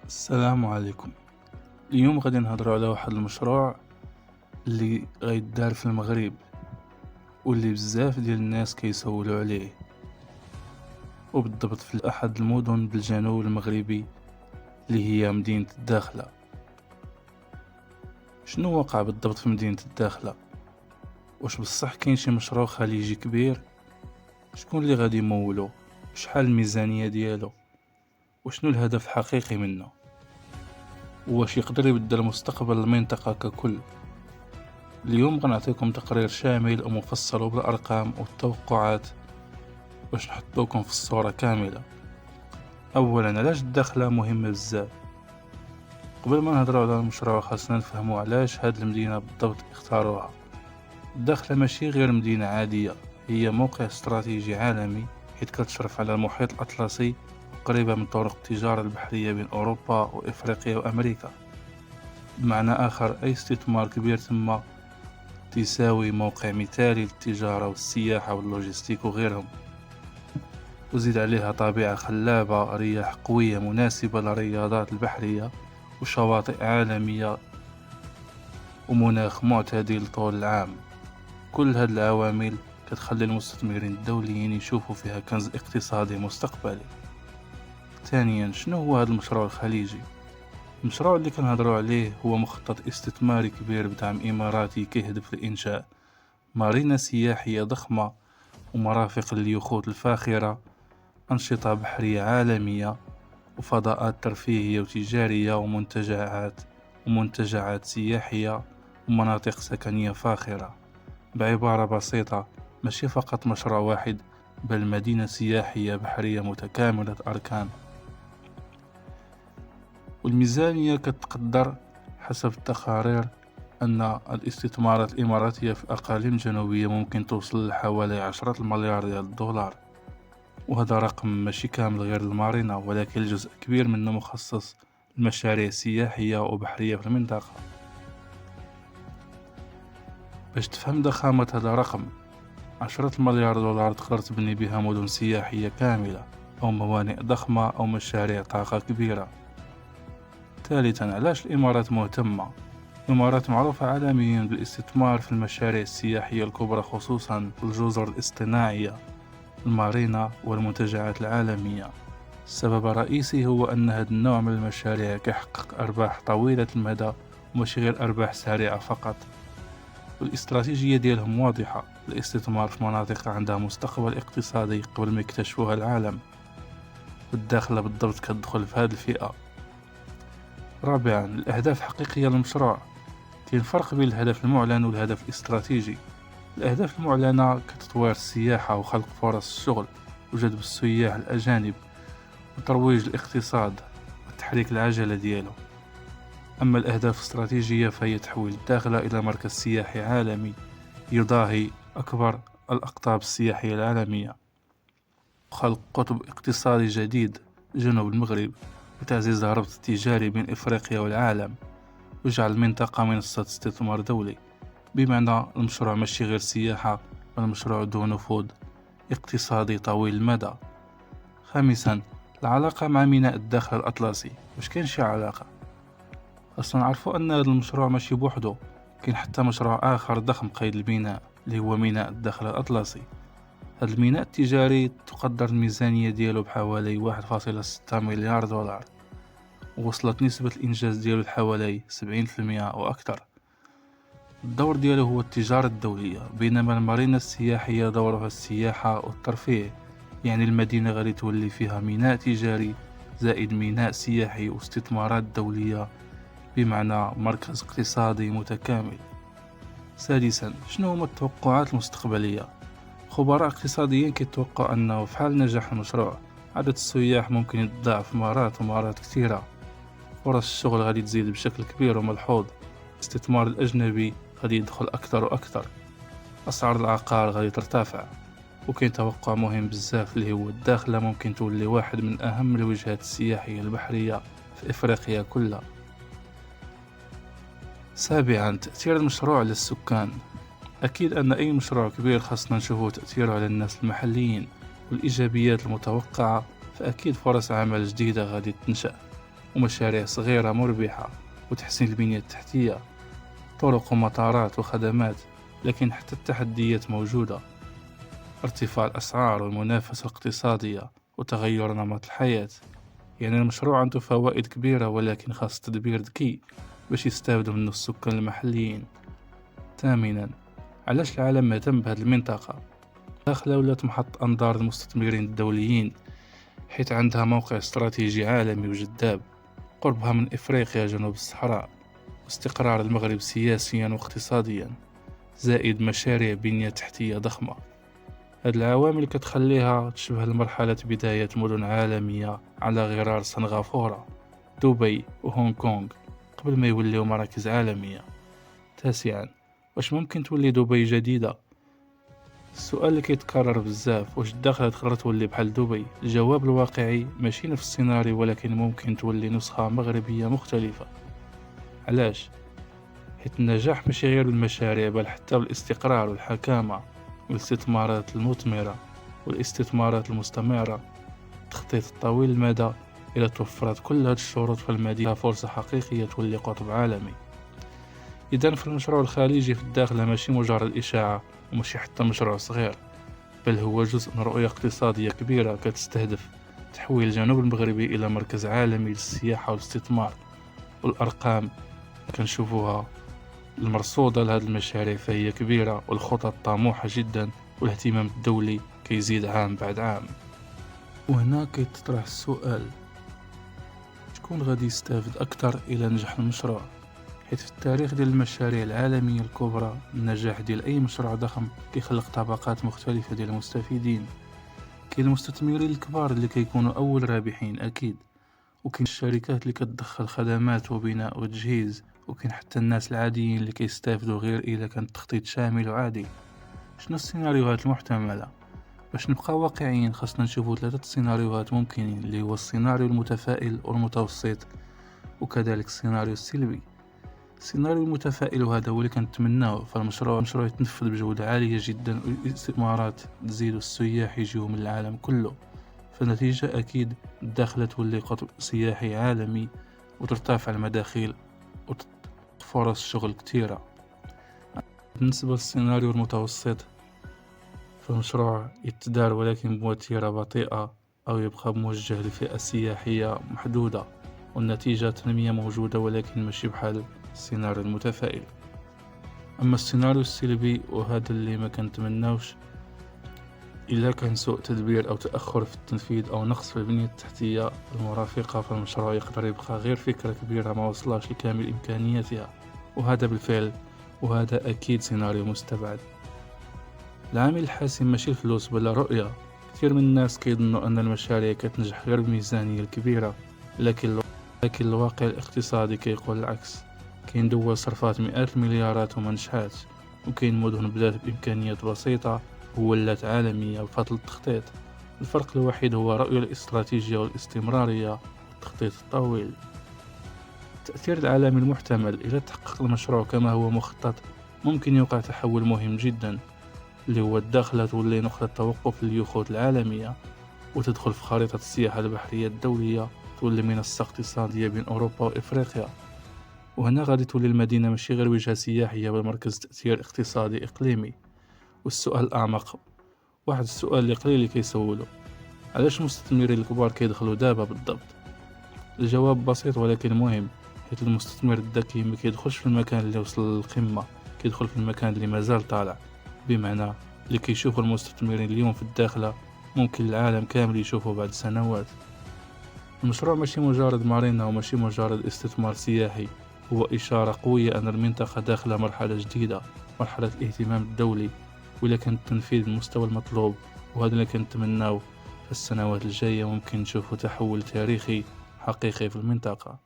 السلام عليكم. اليوم غادي نهضروا على واحد المشروع اللي غيدار في المغرب، واللي بزاف ديال الناس كيسولوا عليه، وبالضبط في احد المدن بالجنوب المغربي اللي هي مدينة الداخلة. شنو وقع بالضبط في مدينة الداخلة؟ واش بصح كاين شي مشروع خليجي كبير؟ شكون اللي غادي يمولو؟ شحال الميزانية ديالو؟ وشنو الهدف الحقيقي منه؟ واش يقدر يبدل مستقبل المنطقة ككل؟ اليوم غنعطيكم تقرير شامل ومفصل وبالأرقام والتوقعات باش نحطوكم في الصورة كاملة. أولا، علاش الداخلة مهمة بزاف؟ قبل ما نهضروا على المشروع خاصنا نفهموا علاش هاد المدينة بالضبط اختاروها. الداخلة ماشي غير مدينة عادية، هي موقع استراتيجي عالمي، حيث كتشرف على المحيط الأطلسي وقريبة من طرق التجارة البحرية بين أوروبا وإفريقيا وأمريكا. بمعنى آخر، أي استثمار كبير تما تساوي موقع مثالي للتجارة والسياحة واللوجستيك وغيرهم. وزيد عليها طبيعة خلابة، رياح قوية مناسبة للرياضات البحرية، وشواطئ عالمية، ومناخ معتدل طول العام. كل هاد العوامل كتخلي المستثمرين الدوليين يشوفوا فيها كنز اقتصادي مستقبلي. ثانيا، شنو هو هذا المشروع الخليجي؟ المشروع اللي كنهضروا عليه هو مخطط استثماري كبير بدعم إماراتي كيهدف لإنشاء مارينا سياحية ضخمة، ومرافق لليخوت الفاخرة، أنشطة بحرية عالمية، وفضاءات ترفيهية وتجارية، ومنتجعات سياحية، ومناطق سكنية فاخرة. بعبارة بسيطة، ماشي فقط مشروع واحد، بل مدينة سياحية بحرية متكاملة الأركان. والميزانية كتقدر حسب التقارير أن الاستثمارات الإماراتية في الأقاليم الجنوبية ممكن توصل لحوالي 10 مليار ديال الدولار. وهذا رقم ماشي كامل غير المارينا، ولكن جزء كبير منه مخصص لمشاريع سياحية وبحرية في المنطقة. باش تفهم ضخامة هذا الرقم، 10 مليار دولار تقدر تبني بها مدن سياحية كاملة، أو موانئ ضخمة، أو مشاريع طاقة كبيرة. ثالثا، علاش الإمارات مهتمة؟ الإمارات معروفة عالميا بالاستثمار في المشاريع السياحية الكبرى، خصوصا الجزر الاصطناعية، المارينا، والمنتجعات العالمية. السبب الرئيسي هو أن هذا النوع من المشاريع كيحقق أرباح طويلة المدى، ومش غير أرباح سريعة فقط. والاستراتيجية ديالهم واضحة: الاستثمار في مناطق عندها مستقبل اقتصادي قبل ما يكتشفوها العالم. والداخلة بالضبط كتدخل في هذه الفئة. رابعا، الأهداف الحقيقية للمشروع. كاين فرق بين الهدف المعلن والهدف الاستراتيجي. الأهداف المعلنة كتطوير السياحة وخلق فرص الشغل وجذب السياح الأجانب وترويج الاقتصاد وتحريك العجلة ديالو. أما الأهداف الاستراتيجية فهي تحويل الداخلة إلى مركز سياحي عالمي يضاهي أكبر الأقطاب السياحية العالمية، وخلق قطب اقتصادي جديد جنوب المغرب، وتعزيز الربط التجاري بين إفريقيا والعالم، وجعل المنطقة منصة استثمار دولي. بمعنى المشروع ماشي غير سياحة، بل مشروع ذو نفوذ اقتصادي طويل المدى. خامسا، العلاقة مع ميناء الداخل الأطلسي. واش كاين شي علاقة؟ خاصنا نعرفوا أن هذا المشروع ماشي بوحدو، كاين حتى مشروع آخر ضخم قيد البناء اللي هو ميناء الداخل الأطلسي. هذا الميناء التجاري تقدر الميزانية ديالو بحوالي 1.6 مليار دولار، ووصلت نسبة الإنجاز ديالو لحوالي 70% وأكثر. الدور ديالو هو التجارة الدولية، بينما المارينا السياحية دورها السياحة والترفيه. يعني المدينة غادي تولي فيها ميناء تجاري زائد ميناء سياحي واستثمارات دولية، بمعنى مركز اقتصادي متكامل. سادسا، شنو هما التوقعات المستقبلية؟ خبراء اقتصاديين كيتوقعوا أنه في حال نجاح المشروع عدد السياح ممكن يتضاعف مرات ومرات كثيرة، فرص الشغل غادي تزيد بشكل كبير وملحوظ، الاستثمار الأجنبي غادي يدخل أكثر وأكثر، أسعار العقار غادي ترتفع، وكاين توقع مهم بزاف اللي هو الداخلة ممكن تولي واحد من أهم الوجهات السياحية البحرية في إفريقيا كلها. سابعا، تأثير المشروع على السكان. أكيد أن أي مشروع كبير خاصنا نشوفه تأثيره على الناس المحليين، والإيجابيات المتوقعة فأكيد فرص عمل جديدة غادي تنشأ، ومشاريع صغيرة مربحة وتحسين البنية التحتية، طرق ومطارات وخدمات. لكن حتى التحديات موجودة: ارتفاع الأسعار والمنافسة الاقتصادية وتغير نمط الحياة. يعني المشروع عنده فوائد كبيرة، ولكن خاص تدبير ذكي باش يستافدوا منه السكان المحليين. ثامنا، علاش العالم مهتم بهذه المنطقة؟ داخلة ولات محط أنظار المستثمرين الدوليين، حيث عندها موقع استراتيجي عالمي وجذاب، قربها من إفريقيا جنوب الصحراء، واستقرار المغرب سياسيا واقتصاديا، زائد مشاريع بنية تحتية ضخمة. هاد العوامل كتخليها تشبه لمرحلة بداية مدن عالمية على غرار سنغافورة، دبي وهونغ كونغ، قبل ما يوليو مراكز عالمية. تاسعا، واش ممكن تولي دبي جديدة؟ السؤال اللي كيتكرر بزاف: واش الداخلة تقدر تولي بحال دبي؟ الجواب الواقعي ماشي نفس السيناريو، ولكن ممكن تولي نسخة مغربية مختلفة. علاش؟ حيث النجاح ماشي غير بالمشاريع، بل حتى بالاستقرار والحكامة والاستثمارات المثمرة والاستثمارات المستمرة. التخطيط الطويل المدى إذا توفرت كل هاد الشروط، فالمدينة فرصة حقيقية تولي قطب عالمي. إذن فالمشروع الخليجي في الداخل ماشي مجرد إشاعة، وماشي حتى مشروع صغير، بل هو جزء من رؤية اقتصادية كبيرة كتستهدف تحويل الجنوب المغربي إلى مركز عالمي للسياحة والاستثمار. والأرقام كنشوفوها المرصودة لهذه المشاريع فهي كبيرة، والخطط طموحة جدا، والاهتمام الدولي كيزيد عام بعد عام. وهنا كيتطرح السؤال: شكون غادي يستافد أكثر إلى نجح المشروع؟ حيث في التاريخ ديال المشاريع العالمية الكبرى، النجاح ديال أي مشروع ضخم كيخلق طبقات مختلفة ديال المستفيدين. كاين المستثمرين الكبار اللي كيكونوا أول رابحين أكيد، وكاين الشركات اللي كتدخل خدمات وبناء وتجهيز، وكاين حتى الناس العاديين اللي كيستافدوا غير إذا كان التخطيط شامل وعادي. شنو السيناريوهات المحتملة؟ باش نبقى واقعيين خاصنا نشوفوا 3 سيناريوهات ممكنين، اللي هو السيناريو المتفائل والمتوسط، وكذلك السيناريو السلبي. السيناريو المتفائل، وهذا هو اللي كنتمناو، فالمشروع يتنفذ بجودة عالية جدا، والاستثمارات تزيد، والسياح يجيو من العالم كله، فالنتيجة أكيد الداخلة تولي قطب سياحي عالمي، وترتفع المداخيل وفرص شغل كتيرة. بالنسبة للسيناريو المتوسط، فالمشروع يتدار ولكن بوتيرة بطيئة، أو يبقى موجه لفئة سياحية محدودة، والنتيجة تنمية موجودة ولكن ماشي بحال السيناريو المتفائل. أما السيناريو السلبي، وهذا اللي ما كنتمناوش، إلا كان سوء تدبير أو تأخر في التنفيذ أو نقص في البنية التحتية المرافقة، فالمشروع يقدر يبقى غير فكرة كبيرة ما وصلش لكامل إمكانياتها، وهذا بالفعل، وهذا أكيد سيناريو مستبعد. العامل الحاسم ماشي الفلوس بل رؤية. كثير من الناس كيظنوا أن المشاريع كتنجح غير بالميزانية الكبيرة، لكن الواقع الاقتصادي كيقول العكس. كاين دول صرفات مئات المليارات وما نجحات، وكاين مدن بدات بإمكانيات بسيطة وولات عالمية بفضل التخطيط. الفرق الوحيد هو الرؤية الاستراتيجية والاستمرارية والتخطيط الطويل. التأثير العالمي المحتمل: إذا تحقق المشروع كما هو مخطط، ممكن يوقع تحول مهم جدا، اللي هو الداخلة تولي نقطة توقف لليخوت العالمية، وتدخل في خريطة السياحة البحرية الدولية، تولي منصة اقتصادية بين أوروبا وإفريقيا. وهنا غادي تولي المدينة ماشي غير وجهة سياحية، بل مركز تأثير اقتصادي إقليمي. والسؤال الأعمق، واحد السؤال اللي قليل اللي كيسولو: علاش المستثمرين الكبار كيدخلوا دابا بالضبط؟ الجواب بسيط ولكن مهم، حيث المستثمر الذكي ما كيدخلش في المكان اللي وصل للقمة، كيدخل في المكان اللي مازال طالع. بمعنى اللي كيشوفوا المستثمرين اليوم في الداخلة ممكن العالم كامل يشوفه بعد سنوات. المشروع ماشي مجرد مارينا وماشي مجرد استثمار سياحي، هو إشارة قوية أن المنطقة داخلة مرحلة جديدة، مرحلة الاهتمام الدولي. وإلا كان التنفيذ بالمستوى المطلوب، وهذا اللي كنتمناو، في السنوات الجاية ممكن نشوفوا تحول تاريخي حقيقي في المنطقة.